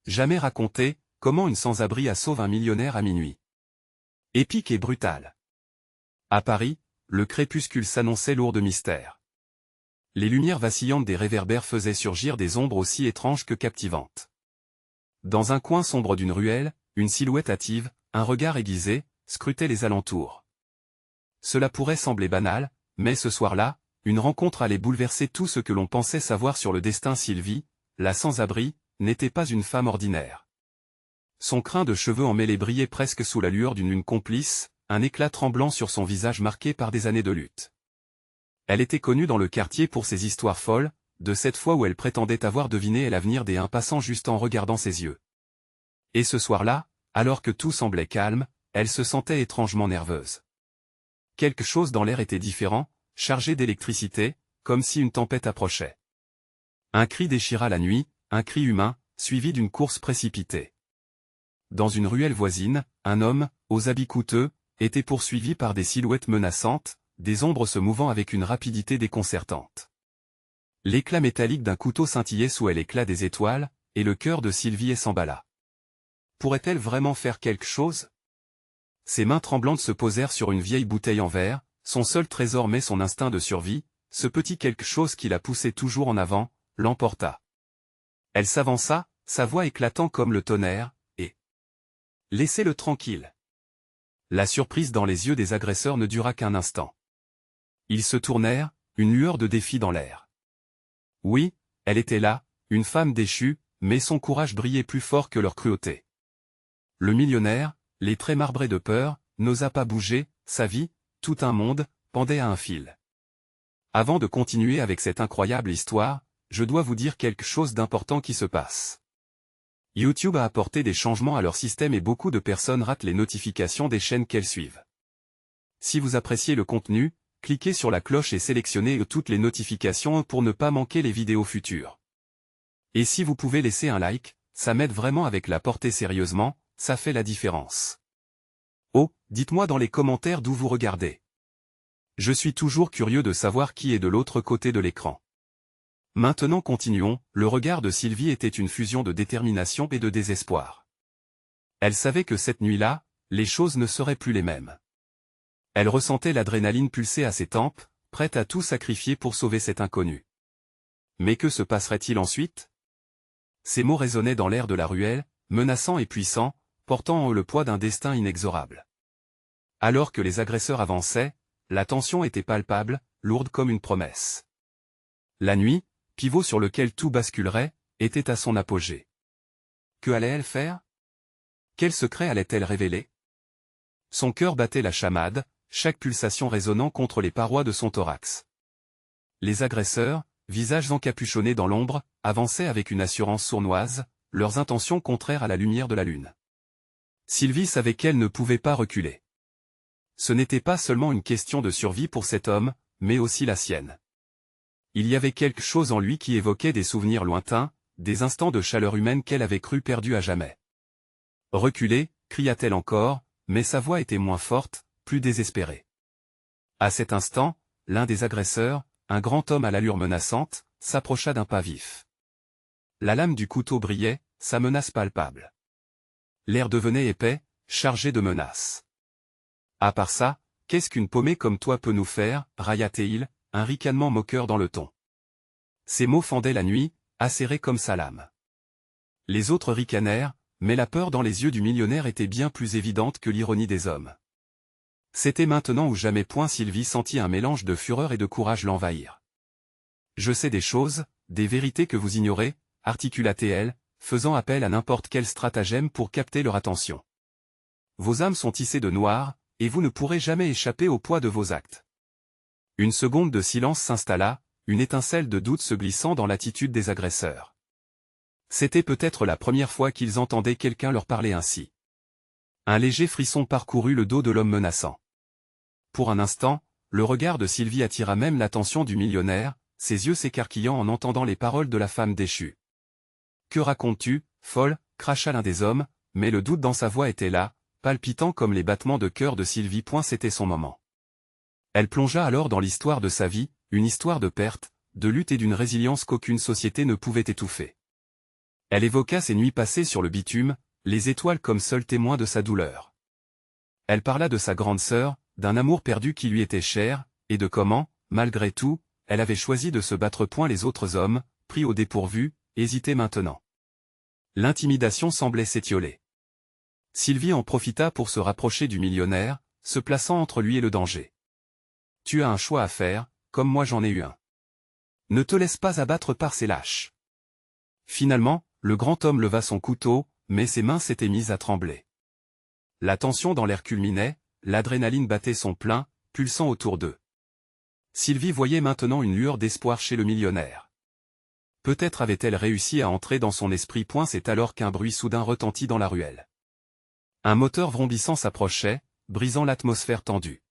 Jamais raconté, comment une sans-abri sauve un millionnaire à minuit. Épique et brutal. À Paris, le crépuscule s'annonçait lourd de mystère. Les lumières vacillantes des réverbères faisaient surgir des ombres aussi étranges que captivantes. Dans un coin sombre d'une ruelle, une silhouette hâtive, un regard aiguisé, scrutait les alentours. Cela pourrait sembler banal, mais ce soir-là, une rencontre allait bouleverser tout ce que l'on pensait savoir sur le destin. Sylvie, la sans-abri, n'était pas une femme ordinaire. Son crin de cheveux emmêlés brillait presque sous la lueur d'une lune complice, un éclat tremblant sur son visage marqué par des années de lutte. Elle était connue dans le quartier pour ses histoires folles, de cette fois où elle prétendait avoir deviné l'avenir des passants juste en regardant ses yeux. Et ce soir-là, alors que tout semblait calme, elle se sentait étrangement nerveuse. Quelque chose dans l'air était différent, chargé d'électricité, comme si une tempête approchait. Un cri déchira la nuit, un cri humain, suivi d'une course précipitée. Dans une ruelle voisine, un homme, aux habits coûteux, était poursuivi par des silhouettes menaçantes, des ombres se mouvant avec une rapidité déconcertante. L'éclat métallique d'un couteau scintillait sous l'éclat des étoiles, et le cœur de Sylvie s'emballa. Pourrait-elle vraiment faire quelque chose? Ses mains tremblantes se posèrent sur une vieille bouteille en verre, son seul trésor mais son instinct de survie, ce petit quelque chose qui la poussait toujours en avant, l'emporta. Elle s'avança, sa voix éclatant comme le tonnerre, et « Laissez-le tranquille !» La surprise dans les yeux des agresseurs ne dura qu'un instant. Ils se tournèrent, une lueur de défi dans l'air. Oui, elle était là, une femme déchue, mais son courage brillait plus fort que leur cruauté. Le millionnaire, les traits marbrés de peur, n'osa pas bouger, sa vie, tout un monde, pendait à un fil. Avant de continuer avec cette incroyable histoire, je dois vous dire quelque chose d'important qui se passe. YouTube a apporté des changements à leur système et beaucoup de personnes ratent les notifications des chaînes qu'elles suivent. Si vous appréciez le contenu, cliquez sur la cloche et sélectionnez toutes les notifications pour ne pas manquer les vidéos futures. Et si vous pouvez laisser un like, ça m'aide vraiment avec la portée sérieusement, ça fait la différence. Oh, dites-moi dans les commentaires d'où vous regardez. Je suis toujours curieux de savoir qui est de l'autre côté de l'écran. Maintenant continuons, le regard de Sylvie était une fusion de détermination et de désespoir. Elle savait que cette nuit-là, les choses ne seraient plus les mêmes. Elle ressentait l'adrénaline pulser à ses tempes, prête à tout sacrifier pour sauver cet inconnu. Mais que se passerait-il ensuite? Ces mots résonnaient dans l'air de la ruelle, menaçants et puissants, portant en eux le poids d'un destin inexorable. Alors que les agresseurs avançaient, la tension était palpable, lourde comme une promesse. La nuit, pivot sur lequel tout basculerait, était à son apogée. Que allait-elle faire? Quel secret allait-elle révéler? Son cœur battait la chamade, chaque pulsation résonnant contre les parois de son thorax. Les agresseurs, visages encapuchonnés dans l'ombre, avançaient avec une assurance sournoise, leurs intentions contraires à la lumière de la lune. Sylvie savait qu'elle ne pouvait pas reculer. Ce n'était pas seulement une question de survie pour cet homme, mais aussi la sienne. Il y avait quelque chose en lui qui évoquait des souvenirs lointains, des instants de chaleur humaine qu'elle avait cru perdus à jamais. Reculez, cria-t-elle encore, mais sa voix était moins forte, plus désespérée. À cet instant, l'un des agresseurs, un grand homme à l'allure menaçante, s'approcha d'un pas vif. La lame du couteau brillait, sa menace palpable. L'air devenait épais, chargé de menaces. À part ça, qu'est-ce qu'une paumée comme toi peut nous faire, railla-t-il, un ricanement moqueur dans le ton. Ces mots fendaient la nuit, acérés comme sa lame. Les autres ricanèrent, mais la peur dans les yeux du millionnaire était bien plus évidente que l'ironie des hommes. C'était maintenant ou jamais. Sylvie sentit un mélange de fureur et de courage l'envahir. Je sais des choses, des vérités que vous ignorez, articula-t-elle, faisant appel à n'importe quel stratagème pour capter leur attention. Vos âmes sont tissées de noir, et vous ne pourrez jamais échapper au poids de vos actes. Une seconde de silence s'installa, une étincelle de doute se glissant dans l'attitude des agresseurs. C'était peut-être la première fois qu'ils entendaient quelqu'un leur parler ainsi. Un léger frisson parcourut le dos de l'homme menaçant. Pour un instant, le regard de Sylvie attira même l'attention du millionnaire, ses yeux s'écarquillant en entendant les paroles de la femme déchue. « Que racontes-tu, folle » cracha l'un des hommes, mais le doute dans sa voix était là, palpitant comme les battements de cœur de Sylvie. C'était son moment. Elle plongea alors dans l'histoire de sa vie, une histoire de perte, de lutte et d'une résilience qu'aucune société ne pouvait étouffer. Elle évoqua ses nuits passées sur le bitume, les étoiles comme seuls témoins de sa douleur. Elle parla de sa grande sœur, d'un amour perdu qui lui était cher, et de comment, malgré tout, elle avait choisi de se battre point les autres hommes, pris au dépourvu, hésités maintenant. L'intimidation semblait s'étioler. Sylvie en profita pour se rapprocher du millionnaire, se plaçant entre lui et le danger. « Tu as un choix à faire, comme moi j'en ai eu un. Ne te laisse pas abattre par ces lâches. » Finalement, le grand homme leva son couteau, mais ses mains s'étaient mises à trembler. La tension dans l'air culminait, l'adrénaline battait son plein, pulsant autour d'eux. Sylvie voyait maintenant une lueur d'espoir chez le millionnaire. Peut-être avait-elle réussi à entrer dans son esprit. C'est alors qu'un bruit soudain retentit dans la ruelle. Un moteur vrombissant s'approchait, brisant l'atmosphère tendue.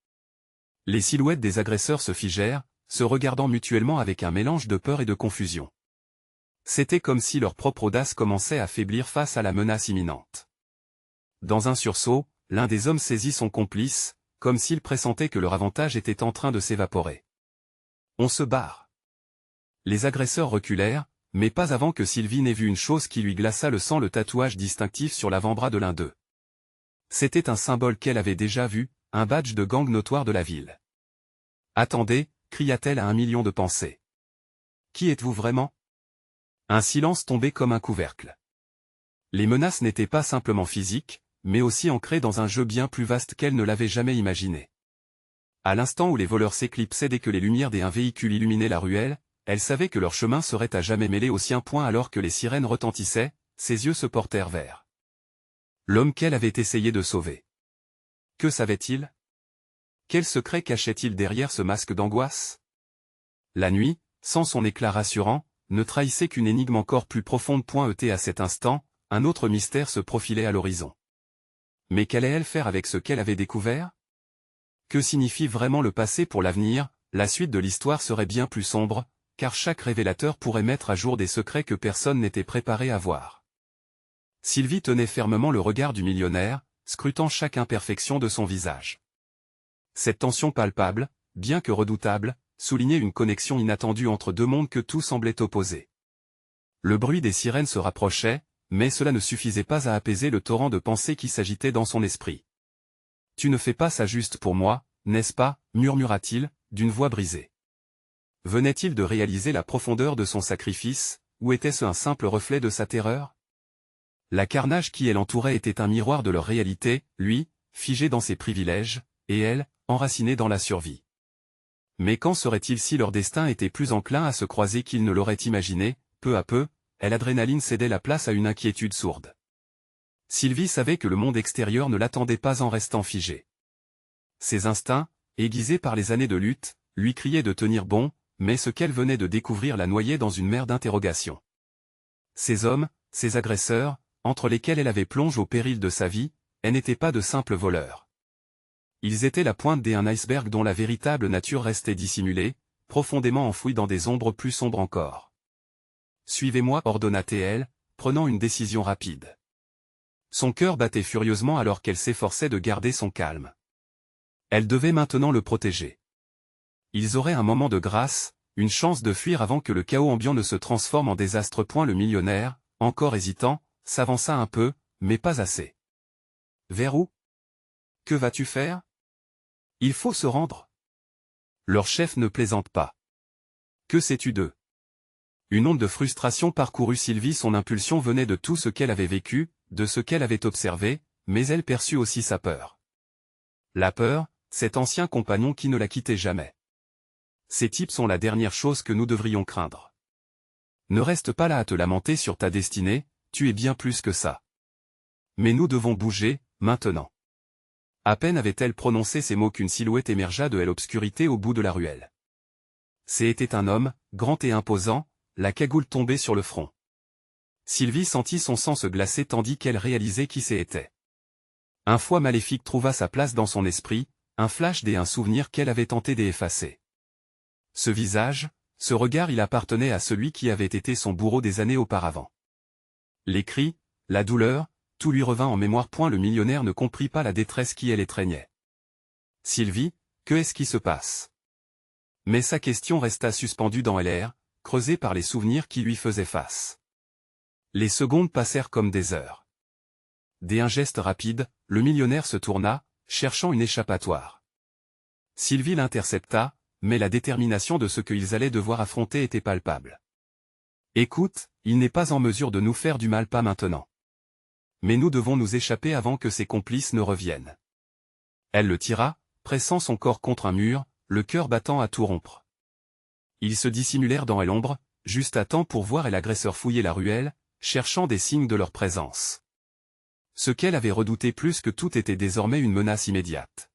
Les silhouettes des agresseurs se figèrent, se regardant mutuellement avec un mélange de peur et de confusion. C'était comme si leur propre audace commençait à faiblir face à la menace imminente. Dans un sursaut, l'un des hommes saisit son complice, comme s'il pressentait que leur avantage était en train de s'évaporer. On se barre. Les agresseurs reculèrent, mais pas avant que Sylvie n'ait vu une chose qui lui glaça le sang, le tatouage distinctif sur l'avant-bras de l'un d'eux. C'était un symbole qu'elle avait déjà vu, un badge de gang notoire de la ville. « Attendez » cria-t-elle à 1 million de pensées. « Qui êtes-vous vraiment ?» Un silence tombait comme un couvercle. Les menaces n'étaient pas simplement physiques, mais aussi ancrées dans un jeu bien plus vaste qu'elle ne l'avait jamais imaginé. À l'instant où les voleurs s'éclipsaient dès que les lumières d'un véhicule illuminaient la ruelle, elle savait que leur chemin serait à jamais mêlé au sien. Alors que les sirènes retentissaient, ses yeux se portèrent vers l'homme qu'elle avait essayé de sauver. Que savait-il? Quel secret cachait-il derrière ce masque d'angoisse? La nuit, sans son éclat rassurant, ne trahissait qu'une énigme encore plus profonde. À cet instant, un autre mystère se profilait à l'horizon. Mais qu'allait-elle faire avec ce qu'elle avait découvert? Que signifie vraiment le passé pour l'avenir? La suite de l'histoire serait bien plus sombre, car chaque révélateur pourrait mettre à jour des secrets que personne n'était préparé à voir. Sylvie tenait fermement le regard du millionnaire, scrutant chaque imperfection de son visage. Cette tension palpable, bien que redoutable, soulignait une connexion inattendue entre deux mondes que tout semblait opposer. Le bruit des sirènes se rapprochait, mais cela ne suffisait pas à apaiser le torrent de pensées qui s'agitait dans son esprit. « Tu ne fais pas ça juste pour moi, n'est-ce pas » murmura-t-il, d'une voix brisée. Venait-il de réaliser la profondeur de son sacrifice, ou était-ce un simple reflet de sa terreur? La carnage qui l'entourait était un miroir de leur réalité, lui, figé dans ses privilèges, et elle, enracinée dans la survie. Mais qu'en serait-il si leur destin était plus enclin à se croiser qu'ils ne l'auraient imaginé? Peu à peu, l'adrénaline cédait la place à une inquiétude sourde. Sylvie savait que le monde extérieur ne l'attendait pas en restant figé. Ses instincts, aiguisés par les années de lutte, lui criaient de tenir bon, mais ce qu'elle venait de découvrir la noyait dans une mer d'interrogations. Ces hommes, ces agresseurs, entre lesquels elle avait plongé au péril de sa vie, elles n'étaient pas de simples voleurs. Ils étaient la pointe d'un iceberg dont la véritable nature restait dissimulée, profondément enfouie dans des ombres plus sombres encore. « Suivez-moi » ordonna-t-elle, prenant une décision rapide. Son cœur battait furieusement alors qu'elle s'efforçait de garder son calme. Elle devait maintenant le protéger. Ils auraient un moment de grâce, une chance de fuir avant que le chaos ambiant ne se transforme en désastre. Le millionnaire, encore hésitant, s'avança un peu, mais pas assez. Vers où? Que vas-tu faire? Il faut se rendre. Leur chef ne plaisante pas. Que sais-tu d'eux? Une onde de frustration parcourut Sylvie. Son impulsion venait de tout ce qu'elle avait vécu, de ce qu'elle avait observé, mais elle perçut aussi sa peur. La peur, cet ancien compagnon qui ne la quittait jamais. Ces types sont la dernière chose que nous devrions craindre. Ne reste pas là à te lamenter sur ta destinée, tu es bien plus que ça. Mais nous devons bouger, maintenant. À peine avait-elle prononcé ces mots qu'une silhouette émergea de l'obscurité au bout de la ruelle. C'était un homme, grand et imposant, la cagoule tombée sur le front. Sylvie sentit son sang se glacer tandis qu'elle réalisait qui c'était. Un fouet maléfique trouva sa place dans son esprit, un flash un souvenir qu'elle avait tenté d'effacer. Ce visage, ce regard, il appartenait à celui qui avait été son bourreau des années auparavant. Les cris, la douleur, tout lui revint en mémoire. Le millionnaire ne comprit pas la détresse qui l'étreignait. « Sylvie, que est-ce qui se passe ?» Mais sa question resta suspendue dans l'air, creusée par les souvenirs qui lui faisaient face. Les secondes passèrent comme des heures. Dès un geste rapide, le millionnaire se tourna, cherchant une échappatoire. Sylvie l'intercepta, mais la détermination de ce qu'ils allaient devoir affronter était palpable. « Écoute, il n'est pas en mesure de nous faire du mal, pas maintenant. Mais nous devons nous échapper avant que ses complices ne reviennent. » Elle le tira, pressant son corps contre un mur, le cœur battant à tout rompre. Ils se dissimulèrent dans l'ombre, juste à temps pour voir l'agresseur fouiller la ruelle, cherchant des signes de leur présence. Ce qu'elle avait redouté plus que tout était désormais une menace immédiate.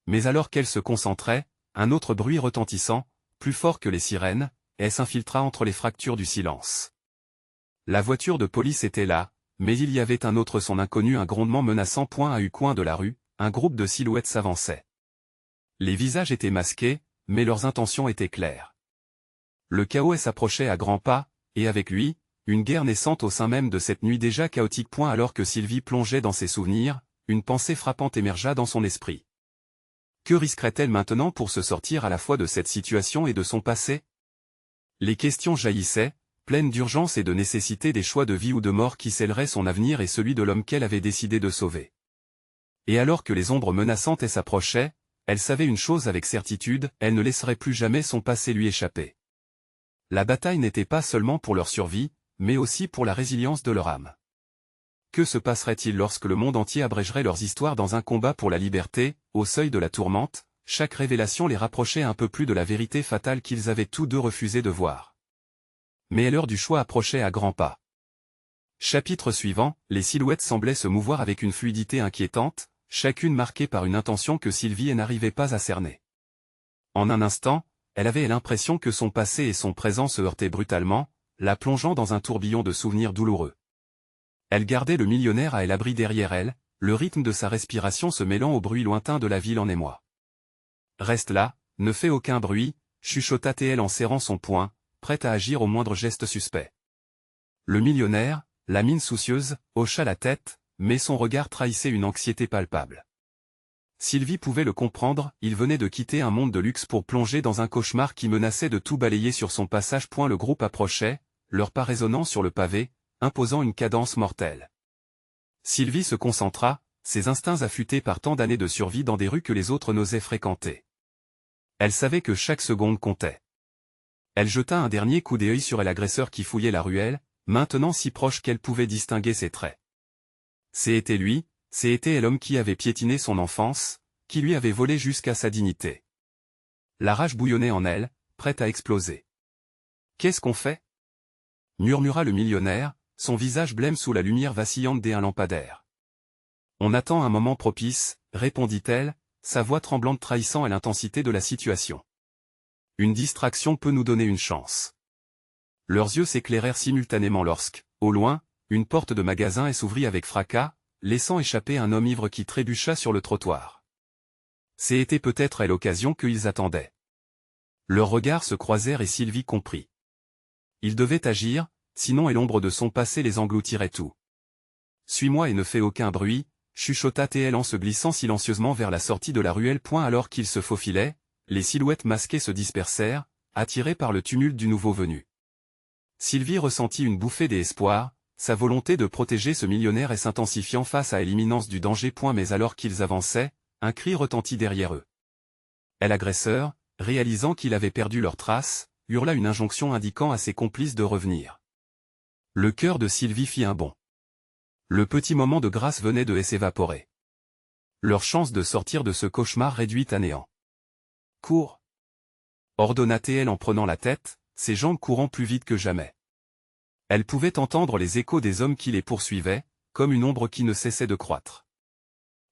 Mais alors qu'elle se concentrait, un autre bruit retentissant, plus fort que les sirènes, s'infiltra entre les fractures du silence. La voiture de police était là, mais il y avait un autre son inconnu, un grondement menaçant point à coin de la rue, un groupe de silhouettes s'avançait. Les visages étaient masqués, mais leurs intentions étaient claires. Le chaos s'approchait à grands pas, et avec lui, une guerre naissante au sein même de cette nuit déjà chaotique. Alors que Sylvie plongeait dans ses souvenirs, une pensée frappante émergea dans son esprit. Que risquerait-elle maintenant pour se sortir à la fois de cette situation et de son passé? Les questions jaillissaient, pleines d'urgence et de nécessité, des choix de vie ou de mort qui scelleraient son avenir et celui de l'homme qu'elle avait décidé de sauver. Et alors que les ombres menaçantes s'approchaient, elle savait une chose avec certitude, elle ne laisserait plus jamais son passé lui échapper. La bataille n'était pas seulement pour leur survie, mais aussi pour la résilience de leur âme. Que se passerait-il lorsque le monde entier abrégerait leurs histoires dans un combat pour la liberté, au seuil de la tourmente? Chaque révélation les rapprochait un peu plus de la vérité fatale qu'ils avaient tous deux refusé de voir. Mais l'heure du choix approchait à grands pas. Chapitre suivant, les silhouettes semblaient se mouvoir avec une fluidité inquiétante, chacune marquée par une intention que Sylvie n'arrivait pas à cerner. En un instant, elle avait l'impression que son passé et son présent se heurtaient brutalement, la plongeant dans un tourbillon de souvenirs douloureux. Elle gardait le millionnaire à l'abri derrière elle, le rythme de sa respiration se mêlant au bruit lointain de la ville en émoi. « Reste là, ne fais aucun bruit », chuchota-t-elle en serrant son poing, prête à agir au moindre geste suspect. Le millionnaire, la mine soucieuse, hocha la tête, mais son regard trahissait une anxiété palpable. Sylvie pouvait le comprendre, il venait de quitter un monde de luxe pour plonger dans un cauchemar qui menaçait de tout balayer sur son passage. Le groupe approchait, leurs pas résonnant sur le pavé, imposant une cadence mortelle. Sylvie se concentra, ses instincts affûtés par tant d'années de survie dans des rues que les autres n'osaient fréquenter. Elle savait que chaque seconde comptait. Elle jeta un dernier coup d'œil sur l'agresseur qui fouillait la ruelle, maintenant si proche qu'elle pouvait distinguer ses traits. C'était lui, c'était l'homme qui avait piétiné son enfance, qui lui avait volé jusqu'à sa dignité. La rage bouillonnait en elle, prête à exploser. « Qu'est-ce qu'on fait ?» murmura le millionnaire, son visage blême sous la lumière vacillante d'un lampadaire. « On attend un moment propice, » répondit-elle, sa voix tremblante trahissant l'intensité de la situation. « Une distraction peut nous donner une chance. » Leurs yeux s'éclairèrent simultanément lorsque, au loin, une porte de magasin s'ouvrit avec fracas, laissant échapper un homme ivre qui trébucha sur le trottoir. C'était peut-être l'occasion qu'ils attendaient. Leurs regards se croisèrent et Sylvie comprit. Ils devaient agir, sinon l'ombre de son passé les engloutirait tout. « Suis-moi et ne fais aucun bruit », chuchota-t-elle en se glissant silencieusement vers la sortie de la ruelle. Alors qu'ils se faufilaient, les silhouettes masquées se dispersèrent, attirées par le tumulte du nouveau venu. Sylvie ressentit une bouffée d'espoir, sa volonté de protéger ce millionnaire s'intensifiant face à l'imminence du danger. Mais alors qu'ils avançaient, un cri retentit derrière eux. L'agresseur, réalisant qu'il avait perdu leurs traces, hurla une injonction indiquant à ses complices de revenir. Le cœur de Sylvie fit un bond. Le petit moment de grâce venait de s'évaporer. Leur chance de sortir de ce cauchemar réduite à néant. « Cours !» ordonna-t-elle en prenant la tête, ses jambes courant plus vite que jamais. Elle pouvait entendre les échos des hommes qui les poursuivaient, comme une ombre qui ne cessait de croître.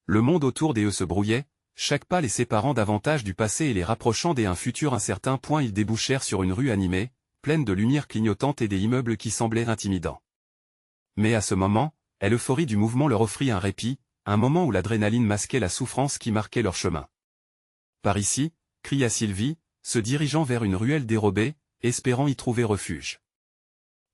Le monde autour d'eux se brouillait, chaque pas les séparant davantage du passé et les rapprochant d'un futur incertain. Ils débouchèrent sur une rue animée, pleine de lumière clignotante et des immeubles qui semblaient intimidants. Mais à ce moment, l'euphorie du mouvement leur offrit un répit, un moment où l'adrénaline masquait la souffrance qui marquait leur chemin. « Par ici !» cria Sylvie, se dirigeant vers une ruelle dérobée, espérant y trouver refuge.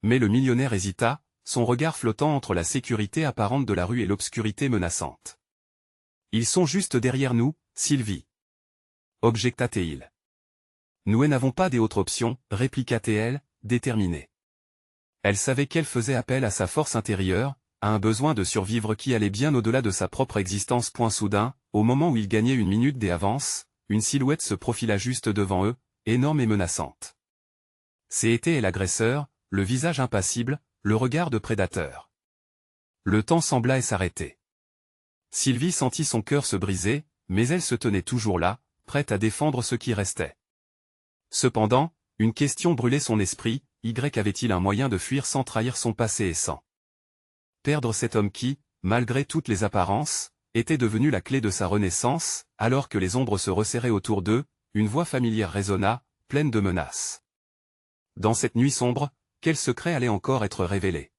Mais le millionnaire hésita, son regard flottant entre la sécurité apparente de la rue et l'obscurité menaçante. « Ils sont juste derrière nous, Sylvie !» objecta-t-il. « Nous n'avons pas d'autre option, répliqua-t-elle, déterminée. Elle savait qu'elle faisait appel à sa force intérieure, à un besoin de survivre qui allait bien au-delà de sa propre existence. Soudain, au moment où ils gagnaient une minute d'avance, une silhouette se profila juste devant eux, énorme et menaçante. C'était l'agresseur, le visage impassible, le regard de prédateur. Le temps sembla s'arrêter. Sylvie sentit son cœur se briser, mais elle se tenait toujours là, prête à défendre ce qui restait. Cependant, une question brûlait son esprit, avait-il un moyen de fuir sans trahir son passé et sans perdre cet homme qui, malgré toutes les apparences, était devenu la clé de sa renaissance? Alors que les ombres se resserraient autour d'eux, une voix familière résonna, pleine de menaces. Dans cette nuit sombre, quel secret allait encore être révélé?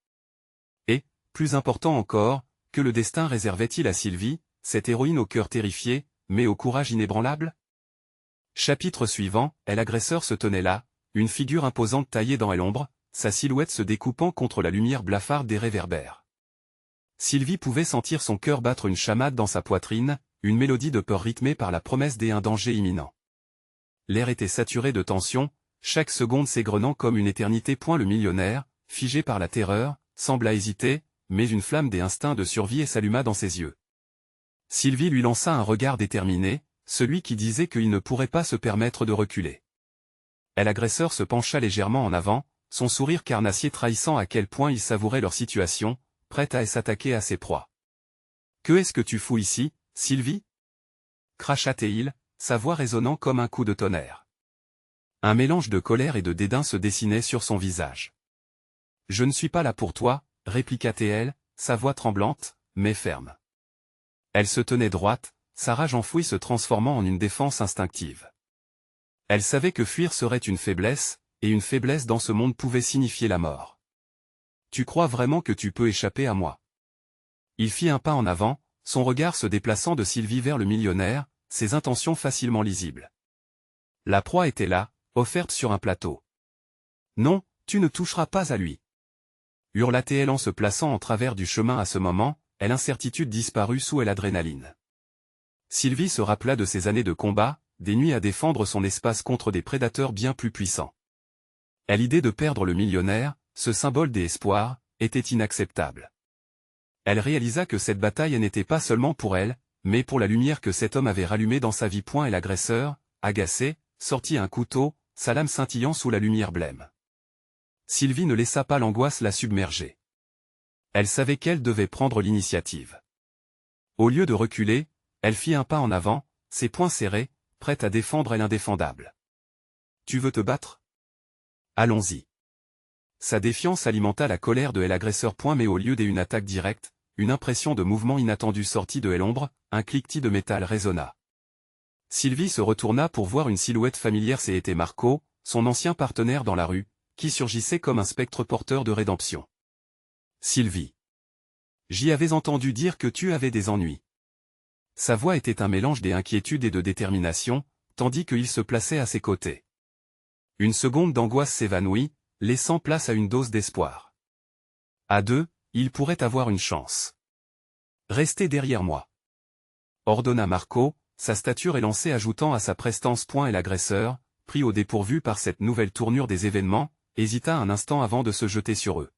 Et, plus important encore, que le destin réservait-il à Sylvie, cette héroïne au cœur terrifié, mais au courage inébranlable? Chapitre suivant, l'agresseur se tenait là, une figure imposante taillée dans l'ombre, sa silhouette se découpant contre la lumière blafarde des réverbères. Sylvie pouvait sentir son cœur battre une chamade dans sa poitrine, une mélodie de peur rythmée par la promesse d'un danger imminent. L'air était saturé de tension, chaque seconde s'égrenant comme une éternité. Le millionnaire, figé par la terreur, sembla hésiter, mais une flamme des instincts de survie s'alluma dans ses yeux. Sylvie lui lança un regard déterminé, celui qui disait qu'il ne pourrait pas se permettre de reculer. L'agresseur se pencha légèrement en avant, son sourire carnassier trahissant à quel point il savourait leur situation, prêt à s'attaquer à ses proies. « Que est-ce que tu fous ici, Sylvie » cracha-t-il, sa voix résonnant comme un coup de tonnerre. Un mélange de colère et de dédain se dessinait sur son visage. « Je ne suis pas là pour toi, » répliqua-t-elle, sa voix tremblante, mais ferme. Elle se tenait droite, sa rage enfouie se transformant en une défense instinctive. Elle savait que fuir serait une faiblesse, et une faiblesse dans ce monde pouvait signifier la mort. « Tu crois vraiment que tu peux échapper à moi ?» Il fit un pas en avant, son regard se déplaçant de Sylvie vers le millionnaire, ses intentions facilement lisibles. La proie était là, offerte sur un plateau. « Non, tu ne toucheras pas à lui !» hurla-t-elle en se plaçant en travers du chemin. À ce moment, l'incertitude disparut sous l'adrénaline. Sylvie se rappela de ses années de combat, des nuits à défendre son espace contre des prédateurs bien plus puissants. L'idée de perdre le millionnaire, ce symbole des espoirs, était inacceptable. Elle réalisa que cette bataille n'était pas seulement pour elle, mais pour la lumière que cet homme avait rallumée dans sa vie. L'agresseur, agacé, sortit un couteau, sa lame scintillant sous la lumière blême. Sylvie ne laissa pas l'angoisse la submerger. Elle savait qu'elle devait prendre l'initiative. Au lieu de reculer, elle fit un pas en avant, ses poings serrés, prête à défendre l'indéfendable. « Tu veux te battre ? Allons-y. » Sa défiance alimenta la colère de l'agresseur. Mais au lieu d'une attaque directe, une impression de mouvement inattendu sortit de l'ombre, un cliquetis de métal résonna. Sylvie se retourna pour voir une silhouette familière. C'était Marco, son ancien partenaire dans la rue, qui surgissait comme un spectre porteur de rédemption. « Sylvie. J'y avais entendu dire que tu avais des ennuis. » Sa voix était un mélange d'inquiétude et de détermination, tandis qu'il se plaçait à ses côtés. Une seconde d'angoisse s'évanouit, laissant place à une dose d'espoir. À deux, il pourrait avoir une chance. « Restez derrière moi !» ordonna Marco, sa stature élancée ajoutant à sa prestance. L'agresseur, pris au dépourvu par cette nouvelle tournure des événements, hésita un instant avant de se jeter sur eux.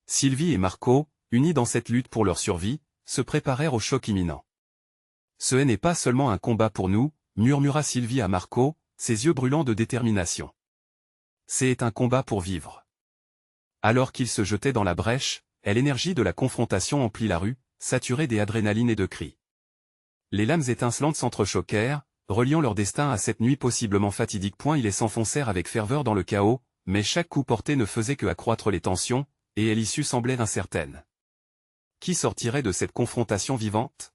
Sylvie et Marco, unis dans cette lutte pour leur survie, se préparèrent au choc imminent. « Ce n'est pas seulement un combat pour nous, » murmura Sylvie à Marco, ses yeux brûlants de détermination. « C'est un combat pour vivre. » Alors qu'ils se jetaient dans la brèche, l'énergie de la confrontation emplit la rue, saturée d'adrénaline et de cris. Les lames étincelantes s'entrechoquèrent, reliant leur destin à cette nuit possiblement fatidique. Ils s'enfoncèrent avec ferveur dans le chaos, mais chaque coup porté ne faisait que accroître les tensions, et l'issue semblait incertaine. Qui sortirait de cette confrontation vivante?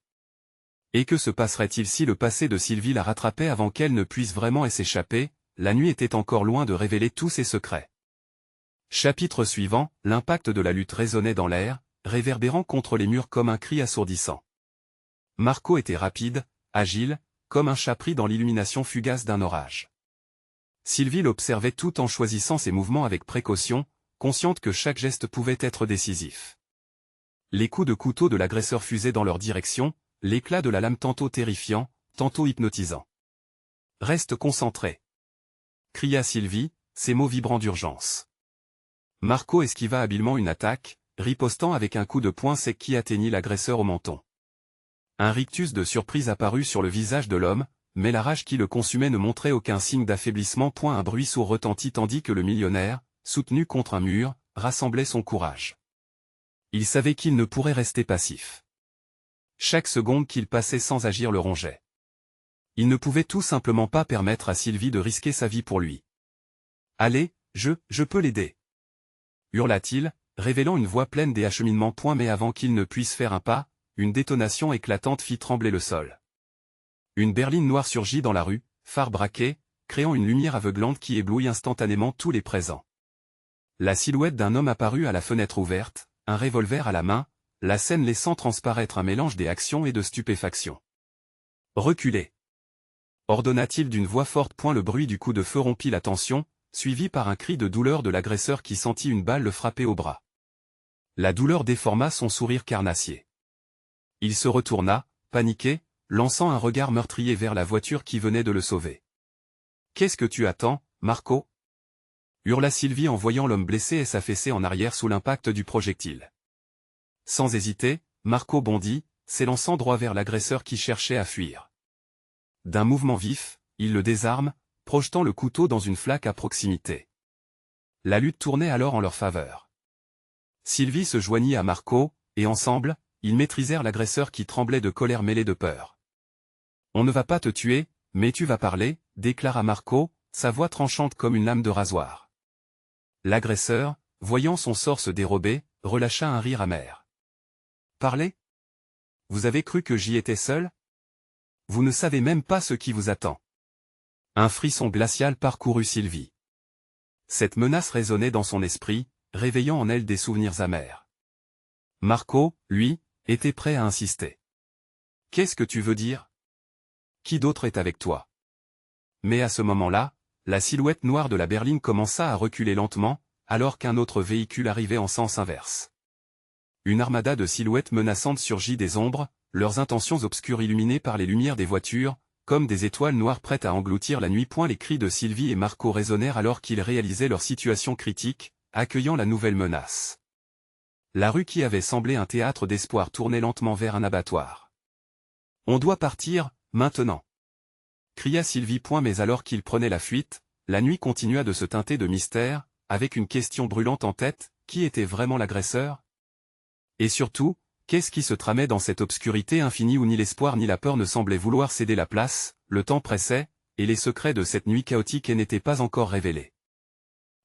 Et que se passerait-il si le passé de Sylvie la rattrapait avant qu'elle ne puisse vraiment s'échapper? La nuit était encore loin de révéler tous ses secrets. Chapitre suivant, l'impact de la lutte résonnait dans l'air, réverbérant contre les murs comme un cri assourdissant. Marco était rapide, agile, comme un chat pris dans l'illumination fugace d'un orage. Sylvie l'observait tout en choisissant ses mouvements avec précaution, consciente que chaque geste pouvait être décisif. Les coups de couteau de l'agresseur fusaient dans leur direction, l'éclat de la lame tantôt terrifiant, tantôt hypnotisant. « Reste concentré !» cria Sylvie, ses mots vibrant d'urgence. Marco esquiva habilement une attaque, ripostant avec un coup de poing sec qui atteignit l'agresseur au menton. Un rictus de surprise apparut sur le visage de l'homme, mais la rage qui le consumait ne montrait aucun signe d'affaiblissement. Un bruit sourd retentit tandis que le millionnaire, soutenu contre un mur, rassemblait son courage. Il savait qu'il ne pourrait rester passif. Chaque seconde qu'il passait sans agir le rongeait. Il ne pouvait tout simplement pas permettre à Sylvie de risquer sa vie pour lui. « Allez, je peux l'aider !» hurla-t-il, révélant une voix pleine des acheminements. Mais avant qu'il ne puisse faire un pas, une détonation éclatante fit trembler le sol. Une berline noire surgit dans la rue, phare braqué, créant une lumière aveuglante qui éblouit instantanément tous les présents. La silhouette d'un homme apparut à la fenêtre ouverte, un revolver à la main, la scène laissant transparaître un mélange d'actions et de stupéfaction. « Reculez !» ordonna-t-il d'une voix forte. Le bruit du coup de feu rompit la tension, suivi par un cri de douleur de l'agresseur qui sentit une balle le frapper au bras. La douleur déforma son sourire carnassier. Il se retourna, paniqué, lançant un regard meurtrier vers la voiture qui venait de le sauver. « Qu'est-ce que tu attends, Marco ?» hurla Sylvie en voyant l'homme blessé et s'affaisser en arrière sous l'impact du projectile. Sans hésiter, Marco bondit, s'élançant droit vers l'agresseur qui cherchait à fuir. D'un mouvement vif, il le désarme, projetant le couteau dans une flaque à proximité. La lutte tournait alors en leur faveur. Sylvie se joignit à Marco, et ensemble, ils maîtrisèrent l'agresseur qui tremblait de colère mêlée de peur. « On ne va pas te tuer, mais tu vas parler », déclara Marco, sa voix tranchante comme une lame de rasoir. L'agresseur, voyant son sort se dérober, relâcha un rire amer. « Parler ? Vous avez cru que j'y étais seul ? Vous ne savez même pas ce qui vous attend. » Un frisson glacial parcourut Sylvie. Cette menace résonnait dans son esprit, réveillant en elle des souvenirs amers. Marco, lui, était prêt à insister. « Qu'est-ce que tu veux dire ? Qui d'autre est avec toi ?» Mais à ce moment-là, la silhouette noire de la berline commença à reculer lentement, alors qu'un autre véhicule arrivait en sens inverse. Une armada de silhouettes menaçantes surgit des ombres, leurs intentions obscures illuminées par les lumières des voitures, comme des étoiles noires prêtes à engloutir la nuit. Les cris de Sylvie et Marco résonnèrent alors qu'ils réalisaient leur situation critique, accueillant la nouvelle menace. La rue qui avait semblé un théâtre d'espoir tournait lentement vers un abattoir. « On doit partir, maintenant !» cria Sylvie. Mais alors qu'il prenait la fuite, la nuit continua de se teinter de mystère, avec une question brûlante en tête, qui était vraiment l'agresseur ? Et surtout, qu'est-ce qui se tramait dans cette obscurité infinie où ni l'espoir ni la peur ne semblaient vouloir céder la place? Le temps pressait, et les secrets de cette nuit chaotique n'étaient pas encore révélés.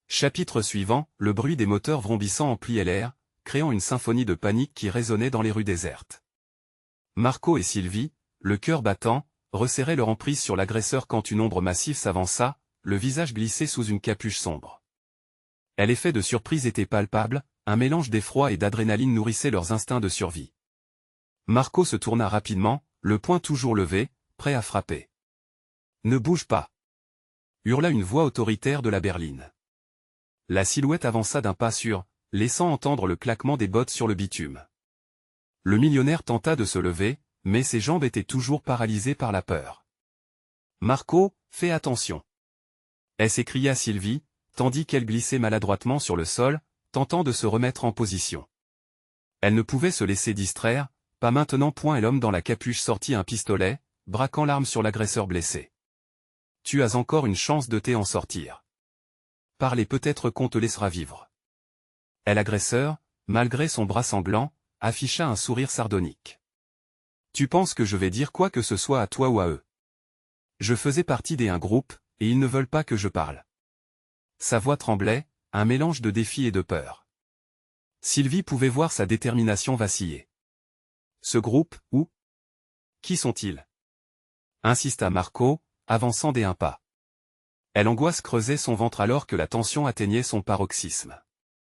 Chapitre suivant, le bruit des moteurs vrombissant emplissait l'air, créant une symphonie de panique qui résonnait dans les rues désertes. Marco et Sylvie, le cœur battant, resserraient leur emprise sur l'agresseur quand une ombre massive s'avança, le visage glissé sous une capuche sombre. L'effet de surprise était palpable, un mélange d'effroi et d'adrénaline nourrissait leurs instincts de survie. Marco se tourna rapidement, le poing toujours levé, prêt à frapper. « Ne bouge pas !» hurla une voix autoritaire de la berline. La silhouette avança d'un pas sûr, laissant entendre le claquement des bottes sur le bitume. Le millionnaire tenta de se lever, mais ses jambes étaient toujours paralysées par la peur. « Marco, fais attention !» s'écria Sylvie, tandis qu'elle glissait maladroitement sur le sol, tentant de se remettre en position. Elle ne pouvait se laisser distraire, pas maintenant. Et l'homme dans la capuche sortit un pistolet, braquant l'arme sur l'agresseur blessé. « Tu as encore une chance de t'en sortir. Parlez, peut-être qu'on te laissera vivre. » L'agresseur, malgré son bras sanglant, afficha un sourire sardonique. « Tu penses que je vais dire quoi que ce soit à toi ou à eux? Je faisais partie des un groupe, et ils ne veulent pas que je parle. » Sa voix tremblait, un mélange de défi et de peur. Sylvie pouvait voir sa détermination vaciller. « Ce groupe, où? Qui sont-ils » insista Marco, avançant d'un pas. L'angoisse creusait son ventre alors que la tension atteignait son paroxysme.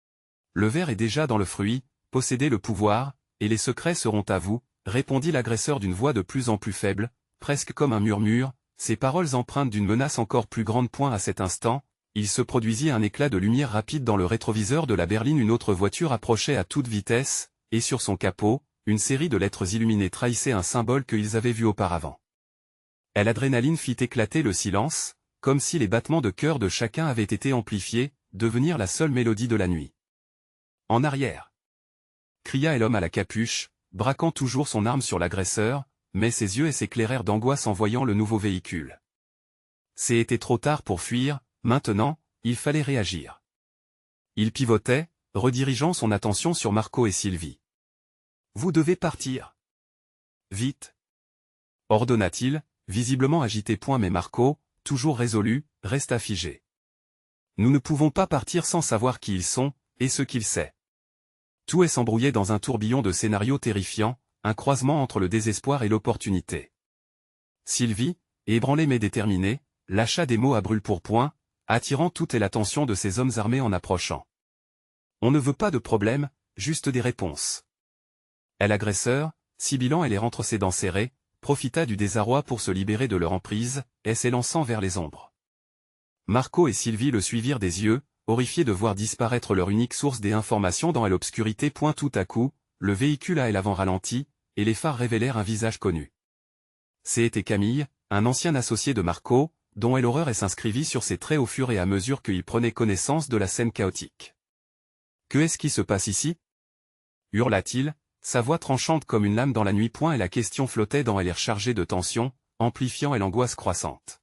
« Le ver est déjà dans le fruit, possédez le pouvoir, et les secrets seront à vous, » répondit l'agresseur d'une voix de plus en plus faible, presque comme un murmure, ses paroles empreintes d'une menace encore plus grande. À cet instant, il se produisit un éclat de lumière rapide dans le rétroviseur de la berline. Une autre voiture approchait à toute vitesse, et sur son capot, une série de lettres illuminées trahissait un symbole qu'ils avaient vu auparavant. L'adrénaline fit éclater le silence, comme si les battements de cœur de chacun avaient été amplifiés, devenir la seule mélodie de la nuit. En arrière !» cria l'homme à la capuche, braquant toujours son arme sur l'agresseur, mais ses yeux s'éclairèrent d'angoisse en voyant le nouveau véhicule. C'était trop tard pour fuir, maintenant, il fallait réagir. Il pivotait, redirigeant son attention sur Marco et Sylvie. « Vous devez partir. Vite !» ordonna-t-il, visiblement agité. Mais Marco, toujours résolu, resta figé. « Nous ne pouvons pas partir sans savoir qui ils sont, et ce qu'ils savent. » Tout s'embrouillait dans un tourbillon de scénarios terrifiants, un croisement entre le désespoir et l'opportunité. Sylvie, ébranlée mais déterminée, lâcha des mots à brûle-pourpoint, attirant toute l'attention de ces hommes armés en approchant. « On ne veut pas de problème, juste des réponses. » L'agresseur, sibilant et les rentre ses dents serrées, profita du désarroi pour se libérer de leur emprise, et s'élançant vers les ombres. Marco et Sylvie le suivirent des yeux, horrifiés de voir disparaître leur unique source d'information dans l'obscurité. Tout à coup, le véhicule à l'avant ralentit, et les phares révélèrent un visage connu. C'était Camille, un ancien associé de Marco, dont l'horreur s'inscrivit sur ses traits au fur et à mesure qu'il prenait connaissance de la scène chaotique. « Que est-ce qui se passe ici » hurla-t-il, sa voix tranchante comme une lame dans la nuit. Et la question flottait dans l'air chargé de tension, amplifiant l'angoisse croissante.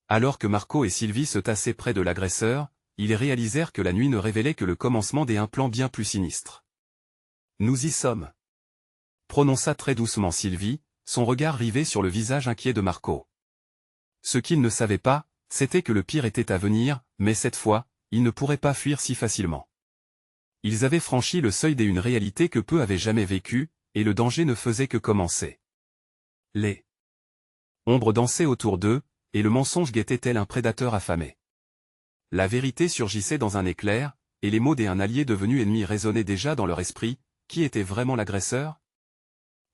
Alors que Marco et Sylvie se tassaient près de l'agresseur, ils réalisèrent que la nuit ne révélait que le commencement d'un plan bien plus sinistre. « Nous y sommes !» prononça très doucement Sylvie, son regard rivé sur le visage inquiet de Marco. Ce qu'il ne savait pas, c'était que le pire était à venir, mais cette fois, ils ne pourraient pas fuir si facilement. Ils avaient franchi le seuil d'une réalité que peu avaient jamais vécue, et le danger ne faisait que commencer. Les ombres dansaient autour d'eux, et le mensonge guettait tel un prédateur affamé. La vérité surgissait dans un éclair, et les mots d'un allié devenu ennemi résonnaient déjà dans leur esprit. Qui était vraiment l'agresseur?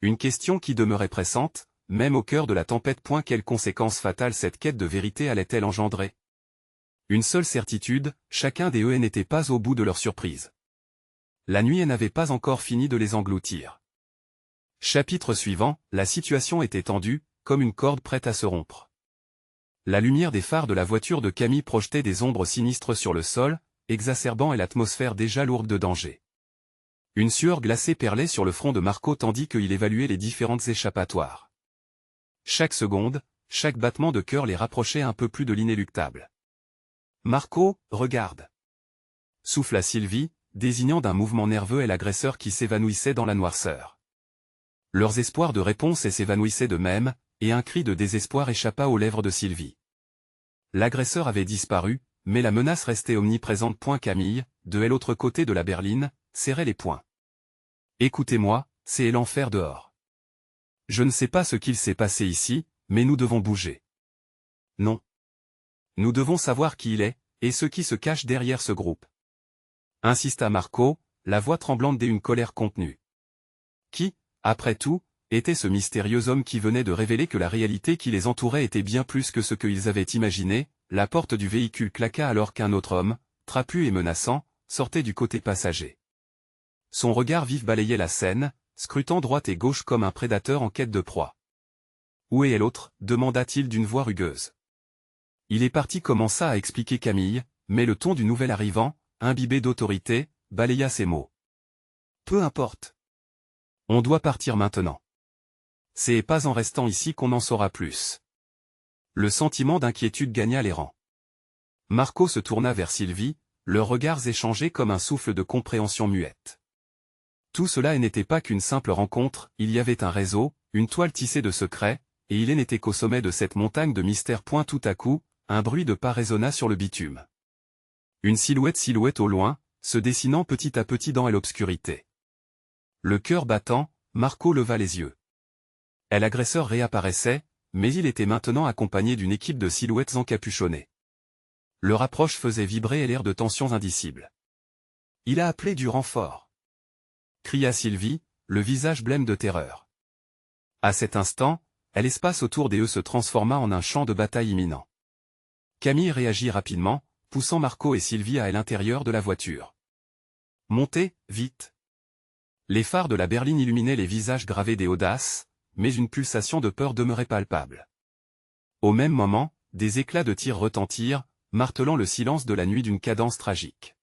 Une question qui demeurait pressante, même au cœur de la tempête. Quelles conséquences fatales cette quête de vérité allait-elle engendrer? Une seule certitude, chacun des eux n'était pas au bout de leur surprise. La nuit n'avait pas encore fini de les engloutir. Chapitre suivant, la situation était tendue, comme une corde prête à se rompre. La lumière des phares de la voiture de Camille projetait des ombres sinistres sur le sol, exacerbant l'atmosphère déjà lourde de danger. Une sueur glacée perlait sur le front de Marco tandis qu'il évaluait les différentes échappatoires. Chaque seconde, chaque battement de cœur les rapprochait un peu plus de l'inéluctable. « Marco, regarde !» souffla Sylvie, désignant d'un mouvement nerveux l'agresseur qui s'évanouissait dans la noirceur. Leurs espoirs de réponse s'évanouissaient de même, et un cri de désespoir échappa aux lèvres de Sylvie. L'agresseur avait disparu, mais la menace restait omniprésente. Camille, de l'autre côté de la berline, serrait les poings. « Écoutez-moi, c'est l'enfer dehors. Je ne sais pas ce qu'il s'est passé ici, mais nous devons bouger. Non. Nous devons savoir qui il est, et ce qui se cache derrière ce groupe. » insista Marco, la voix tremblante d'une colère contenue. Qui, après tout, était ce mystérieux homme qui venait de révéler que la réalité qui les entourait était bien plus que ce qu'ils avaient imaginé? La porte du véhicule claqua alors qu'un autre homme, trapu et menaçant, sortait du côté passager. Son regard vif balayait la scène, scrutant droite et gauche comme un prédateur en quête de proie. « Où est l'autre » demanda-t-il d'une voix rugueuse. « Il est parti » commença à expliquer Camille, mais le ton du nouvel arrivant, imbibé d'autorité, balaya ses mots. « Peu importe. On doit partir maintenant. C'est pas en restant ici qu'on en saura plus. » Le sentiment d'inquiétude gagna les rangs. Marco se tourna vers Sylvie, leurs regards échangés comme un souffle de compréhension muette. Tout cela n'était pas qu'une simple rencontre, il y avait un réseau, une toile tissée de secrets, et il n'était qu'au sommet de cette montagne de mystère. Tout à coup, un bruit de pas résonna sur le bitume. Une silhouette au loin, se dessinant petit à petit dans l'obscurité. Le cœur battant, Marco leva les yeux. L'agresseur réapparaissait, mais il était maintenant accompagné d'une équipe de silhouettes encapuchonnées. Leur approche faisait vibrer l'air de tensions indicibles. « Il a appelé du renfort !» cria Sylvie, le visage blême de terreur. À cet instant, l'espace autour d'eux se transforma en un champ de bataille imminent. Camille réagit rapidement, poussant Marco et Sylvie à l'intérieur de la voiture. « Montez, vite !» Les phares de la berline illuminaient les visages gravés des audaces, mais une pulsation de peur demeurait palpable. Au même moment, des éclats de tir retentirent, martelant le silence de la nuit d'une cadence tragique.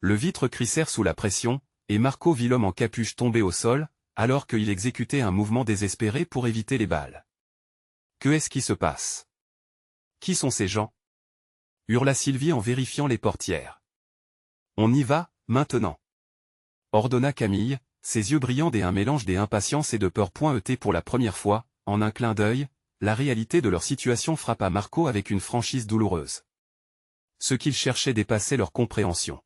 Le vitres crissèrent sous la pression, et Marco vit l'homme en capuche tomber au sol, alors qu'il exécutait un mouvement désespéré pour éviter les balles. Que est-ce qui se passe? Qui sont ces gens? Hurla Sylvie en vérifiant les portières. On y va, maintenant. Ordonna Camille, ses yeux brillants d'un mélange d'impatience et de peur. Pour la première fois, en un clin d'œil, la réalité de leur situation frappa Marco avec une franchise douloureuse. Ce qu'ils cherchaient dépassait leur compréhension.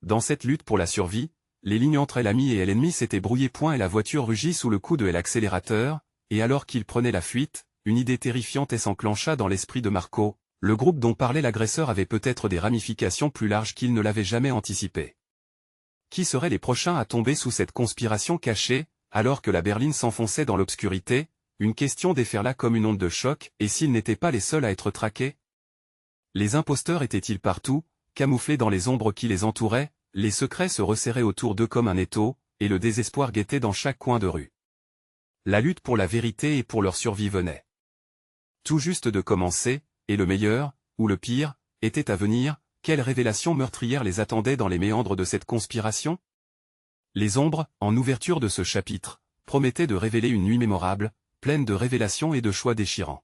Dans cette lutte pour la survie, les lignes entre l'ami et l'ennemi s'étaient brouillées. Et la voiture rugit sous le coup de l'accélérateur, et alors qu'il prenait la fuite, une idée terrifiante s'enclencha dans l'esprit de Marco. Le groupe dont parlait l'agresseur avait peut-être des ramifications plus larges qu'il ne l'avait jamais anticipé. Qui seraient les prochains à tomber sous cette conspiration cachée, alors que la berline s'enfonçait dans l'obscurité? Une question déferla comme une onde de choc, et s'ils n'étaient pas les seuls à être traqués? Les imposteurs étaient-ils partout, camouflés dans les ombres qui les entouraient? Les secrets se resserraient autour d'eux comme un étau, et le désespoir guettait dans chaque coin de rue. La lutte pour la vérité et pour leur survie venait tout juste de commencer, et le meilleur, ou le pire, était à venir. Quelle révélation meurtrière les attendait dans les méandres de cette conspiration? Les ombres, en ouverture de ce chapitre, promettaient de révéler une nuit mémorable, pleine de révélations et de choix déchirants.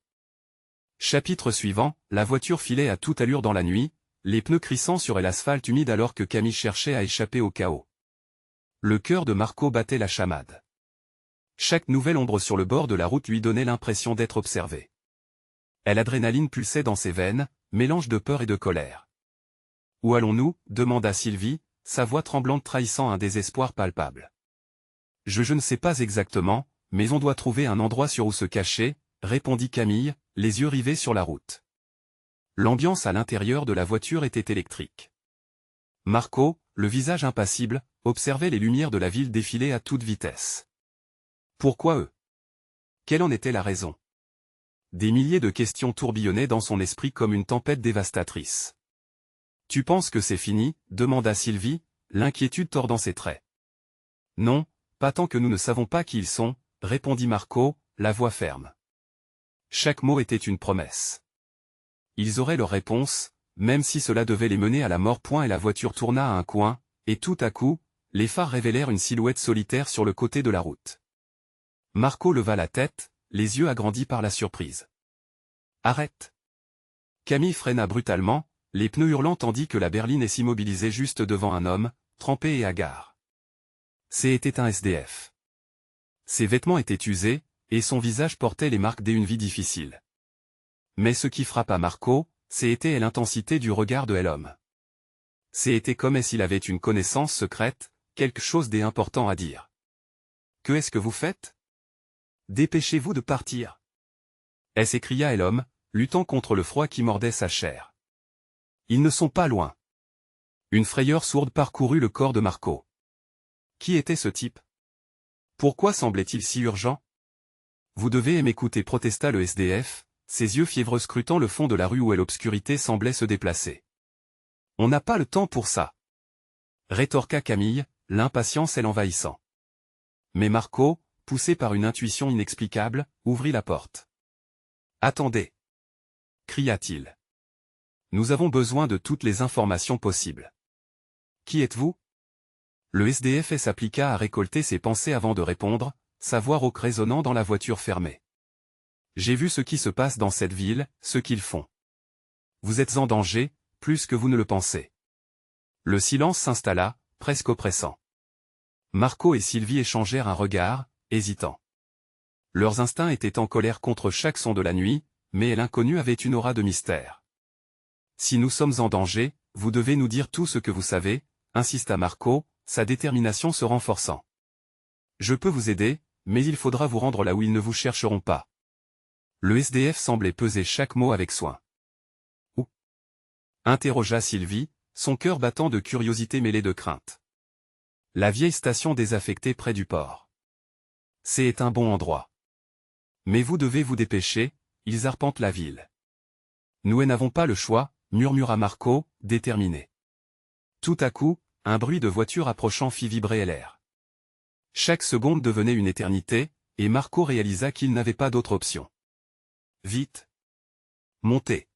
Chapitre suivant, la voiture filait à toute allure dans la nuit, les pneus crissant sur l'asphalte humide alors que Camille cherchait à échapper au chaos. Le cœur de Marco battait la chamade. Chaque nouvelle ombre sur le bord de la route lui donnait l'impression d'être observé. L'adrénaline pulsait dans ses veines, mélange de peur et de colère. « Où allons-nous » demanda Sylvie, sa voix tremblante trahissant un désespoir palpable. « Je ne sais pas exactement, mais on doit trouver un endroit où se cacher, » répondit Camille, les yeux rivés sur la route. L'ambiance à l'intérieur de la voiture était électrique. Marco, le visage impassible, observait les lumières de la ville défiler à toute vitesse. Pourquoi eux? Quelle en était la raison? Des milliers de questions tourbillonnaient dans son esprit comme une tempête dévastatrice. « Tu penses que c'est fini » demanda Sylvie, l'inquiétude tordant ses traits. « Non, pas tant que nous ne savons pas qui ils sont » répondit Marco, la voix ferme. Chaque mot était une promesse. Ils auraient leur réponse, même si cela devait les mener à la mort. Et la voiture tourna à un coin, et tout à coup, les phares révélèrent une silhouette solitaire sur le côté de la route. Marco leva la tête, les yeux agrandis par la surprise. « Arrête !» Camille freina brutalement, les pneus hurlant tandis que la berline s'immobilisait juste devant un homme, trempé et hagard. C'était un SDF. Ses vêtements étaient usés, et son visage portait les marques d'une vie difficile. Mais ce qui frappa Marco, c'était l'intensité du regard de l'homme. C'était comme s'il avait une connaissance secrète, quelque chose d'important à dire. « Que est-ce que vous faites? Dépêchez-vous de partir !» s'écria l'homme, luttant contre le froid qui mordait sa chair. Ils ne sont pas loin. Une frayeur sourde parcourut le corps de Marco. Qui était ce type? Pourquoi semblait-il si urgent? Vous devez m'écouter, protesta le SDF, ses yeux fiévreux scrutant le fond de la rue où l'obscurité semblait se déplacer. On n'a pas le temps pour ça, rétorqua Camille, l'impatience l'envahissant. Mais Marco, poussé par une intuition inexplicable, ouvrit la porte. Attendez, cria-t-il. Nous avons besoin de toutes les informations possibles. Qui êtes-vous? Le SDF s'appliqua à récolter ses pensées avant de répondre, sa voix rauque résonnant dans la voiture fermée. J'ai vu ce qui se passe dans cette ville, ce qu'ils font. Vous êtes en danger, plus que vous ne le pensez. Le silence s'installa, presque oppressant. Marco et Sylvie échangèrent un regard, hésitant. Leurs instincts étaient en colère contre chaque son de la nuit, mais l'inconnu avait une aura de mystère. Si nous sommes en danger, vous devez nous dire tout ce que vous savez, insista Marco, sa détermination se renforçant. Je peux vous aider, mais il faudra vous rendre là où ils ne vous chercheront pas. Le SDF semblait peser chaque mot avec soin. Où? Interrogea Sylvie, son cœur battant de curiosité mêlée de crainte. La vieille station désaffectée près du port. C'est un bon endroit. Mais vous devez vous dépêcher, ils arpentent la ville. Nous n'avons pas le choix, murmura Marco, déterminé. Tout à coup, un bruit de voiture approchant fit vibrer l'air. Chaque seconde devenait une éternité, et Marco réalisa qu'il n'avait pas d'autre option. Vite! Montez!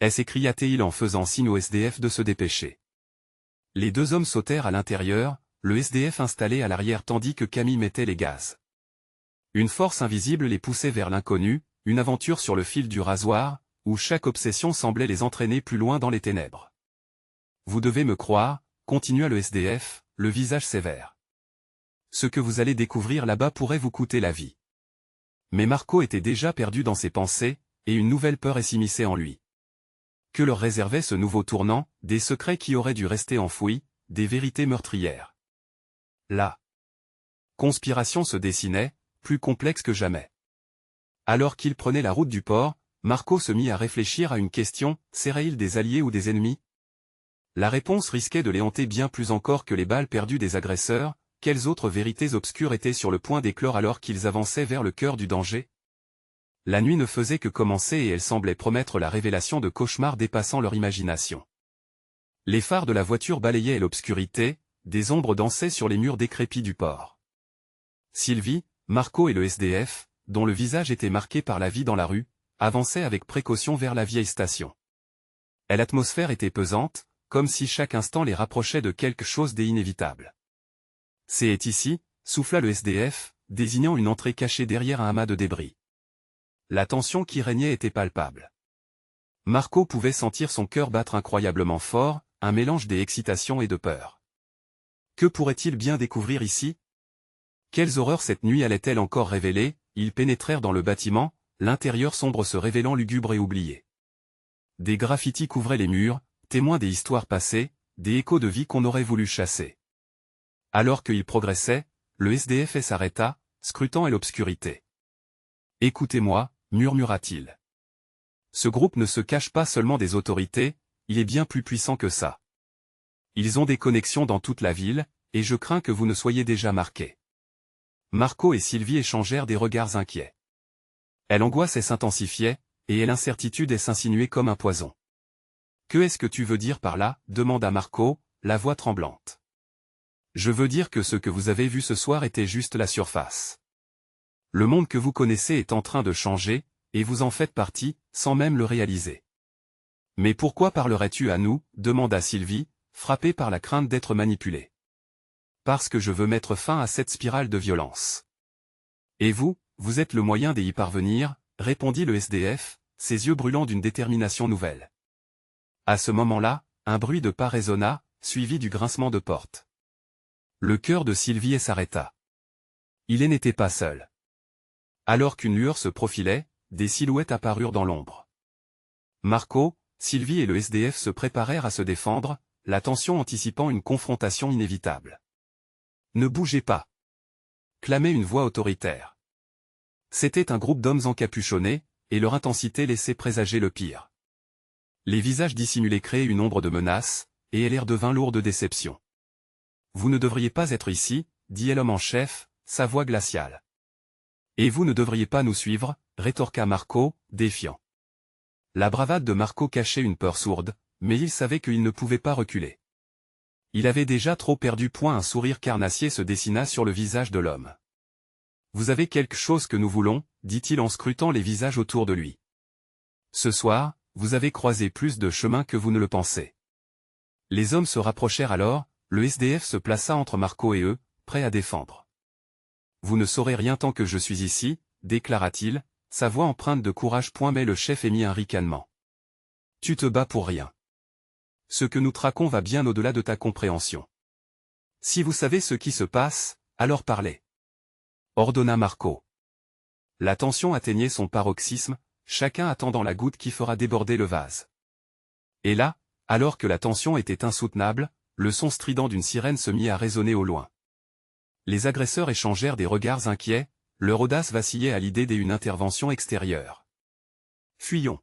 S'écria-t-il en faisant signe au SDF de se dépêcher. Les deux hommes sautèrent à l'intérieur, le SDF installé à l'arrière tandis que Camille mettait les gaz. Une force invisible les poussait vers l'inconnu, une aventure sur le fil du rasoir, où chaque obsession semblait les entraîner plus loin dans les ténèbres. Vous devez me croire, continua le SDF, le visage sévère. Ce que vous allez découvrir là-bas pourrait vous coûter la vie. Mais Marco était déjà perdu dans ses pensées, et une nouvelle peur s'immisçait en lui. Que leur réservait ce nouveau tournant, des secrets qui auraient dû rester enfouis, des vérités meurtrières. La conspiration se dessinait, plus complexe que jamais. Alors qu'il prenait la route du port, Marco se mit à réfléchir à une question, seraient-ils des alliés ou des ennemis? La réponse risquait de les hanter bien plus encore que les balles perdues des agresseurs. Quelles autres vérités obscures étaient sur le point d'éclore alors qu'ils avançaient vers le cœur du danger? La nuit ne faisait que commencer et elle semblait promettre la révélation de cauchemars dépassant leur imagination. Les phares de la voiture balayaient l'obscurité, des ombres dansaient sur les murs décrépits du port. Sylvie, Marco et le SDF, dont le visage était marqué par la vie dans la rue, avançaient avec précaution vers la vieille station. L'atmosphère était pesante, comme si chaque instant les rapprochait de quelque chose d'inévitable. C'est ici, souffla le SDF, désignant une entrée cachée derrière un amas de débris. La tension qui régnait était palpable. Marco pouvait sentir son cœur battre incroyablement fort, un mélange d'excitation et de peur. Que pourrait-il bien découvrir ici? Quelles horreurs cette nuit allait-elle encore révéler? Ils pénétrèrent dans le bâtiment, l'intérieur sombre se révélant lugubre et oublié. Des graffitis couvraient les murs, témoins des histoires passées, des échos de vie qu'on aurait voulu chasser. Alors qu'ils progressaient, le SDF s'arrêta, scrutant l'obscurité. « Écoutez-moi » murmura-t-il. « Ce groupe ne se cache pas seulement des autorités, il est bien plus puissant que ça. Ils ont des connexions dans toute la ville, et je crains que vous ne soyez déjà marqués. » Marco et Sylvie échangèrent des regards inquiets. L'angoisse s'intensifiait, et l'incertitude s'insinuait comme un poison. « Que est-ce que tu veux dire par là » demanda Marco, la voix tremblante. « Je veux dire que ce que vous avez vu ce soir était juste la surface. Le monde que vous connaissez est en train de changer, et vous en faites partie, sans même le réaliser. »« Mais pourquoi parlerais-tu à nous » demanda Sylvie, frappée par la crainte d'être manipulée. « Parce que je veux mettre fin à cette spirale de violence. »« Et vous, vous êtes le moyen d'y parvenir » répondit le SDF, ses yeux brûlant d'une détermination nouvelle. À ce moment-là, un bruit de pas résonna, suivi du grincement de porte. Le cœur de Sylvie s'arrêta. Il n'était pas seul. Alors qu'une lueur se profilait, des silhouettes apparurent dans l'ombre. Marco, Sylvie et le SDF se préparèrent à se défendre, la tension anticipant une confrontation inévitable. « Ne bougez pas !» clamait une voix autoritaire. C'était un groupe d'hommes encapuchonnés, et leur intensité laissait présager le pire. Les visages dissimulés créaient une ombre de menace, et l'air devint lourd de déception. « Vous ne devriez pas être ici, » dit l'homme en chef, sa voix glaciale. « Et vous ne devriez pas nous suivre, » rétorqua Marco, défiant. La bravade de Marco cachait une peur sourde, mais il savait qu'il ne pouvait pas reculer. Il avait déjà trop perdu. Un sourire carnassier se dessina sur le visage de l'homme. « Vous avez quelque chose que nous voulons, » dit-il en scrutant les visages autour de lui. « Ce soir, vous avez croisé plus de chemins que vous ne le pensez. » Les hommes se rapprochèrent alors, le SDF se plaça entre Marco et eux, prêt à défendre. « Vous ne saurez rien tant que je suis ici, » déclara-t-il, sa voix empreinte de courage. Mais le chef émit un ricanement. « Tu te bats pour rien. Ce que nous traquons va bien au-delà de ta compréhension. Si vous savez ce qui se passe, alors parlez. » ordonna Marco. La tension atteignait son paroxysme, chacun attendant la goutte qui fera déborder le vase. Et là, alors que la tension était insoutenable, le son strident d'une sirène se mit à résonner au loin. Les agresseurs échangèrent des regards inquiets, leur audace vacillait à l'idée d'une intervention extérieure. « Fuyons !»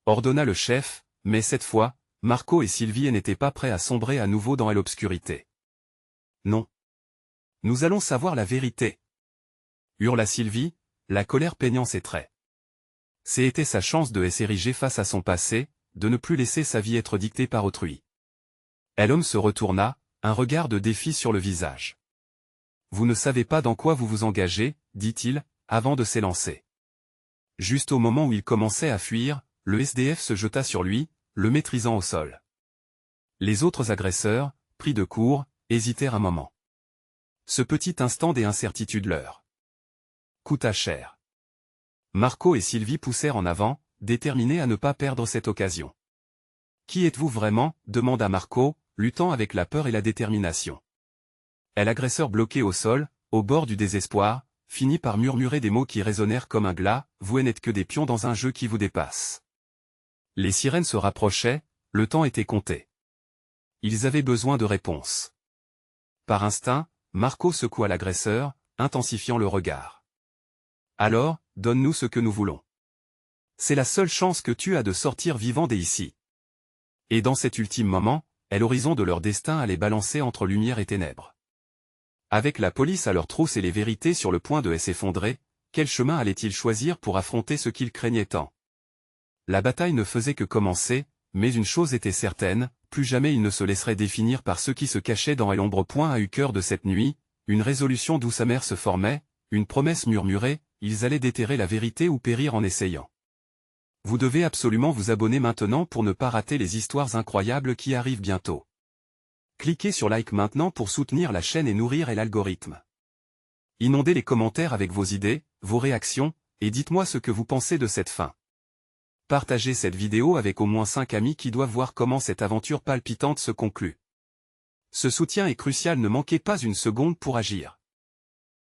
ordonna le chef, mais cette fois, Marco et Sylvie n'étaient pas prêts à sombrer à nouveau dans l'obscurité. « Non. Nous allons savoir la vérité !» hurla Sylvie, la colère peignant ses traits. C'était sa chance de s'ériger face à son passé, de ne plus laisser sa vie être dictée par autrui. L'homme se retourna, un regard de défi sur le visage. « Vous ne savez pas dans quoi vous vous engagez, » dit-il, avant de s'élancer. Juste au moment où il commençait à fuir, le SDF se jeta sur lui, le maîtrisant au sol. Les autres agresseurs, pris de court, hésitèrent un moment. Ce petit instant d'incertitude leur coûta cher. Marco et Sylvie poussèrent en avant, déterminés à ne pas perdre cette occasion. « Qui êtes-vous vraiment » demanda Marco, luttant avec la peur et la détermination. L'agresseur bloqué au sol, au bord du désespoir, finit par murmurer des mots qui résonnèrent comme un glas, « Vous n'êtes que des pions dans un jeu qui vous dépasse. » Les sirènes se rapprochaient, le temps était compté. Ils avaient besoin de réponses. Par instinct, Marco secoua l'agresseur, intensifiant le regard. « Alors, donne-nous ce que nous voulons. C'est la seule chance que tu as de sortir vivant d'ici. » Et dans cet ultime moment, l'horizon de leur destin allait balancer entre lumière et ténèbres. Avec la police à leur trousse et les vérités sur le point de s'effondrer, quel chemin allaient-ils choisir pour affronter ce qu'ils craignaient tant? La bataille ne faisait que commencer, mais une chose était certaine, plus jamais ils ne se laisseraient définir par ceux qui se cachaient dans l'ombre. Point au cœur de cette nuit, une résolution douce amère se formait, une promesse murmurée, ils allaient déterrer la vérité ou périr en essayant. Vous devez absolument vous abonner maintenant pour ne pas rater les histoires incroyables qui arrivent bientôt. Cliquez sur like maintenant pour soutenir la chaîne et nourrir l'algorithme. Inondez les commentaires avec vos idées, vos réactions, et dites-moi ce que vous pensez de cette fin. Partagez cette vidéo avec au moins 5 amis qui doivent voir comment cette aventure palpitante se conclut. Ce soutien est crucial, ne manquez pas une seconde pour agir.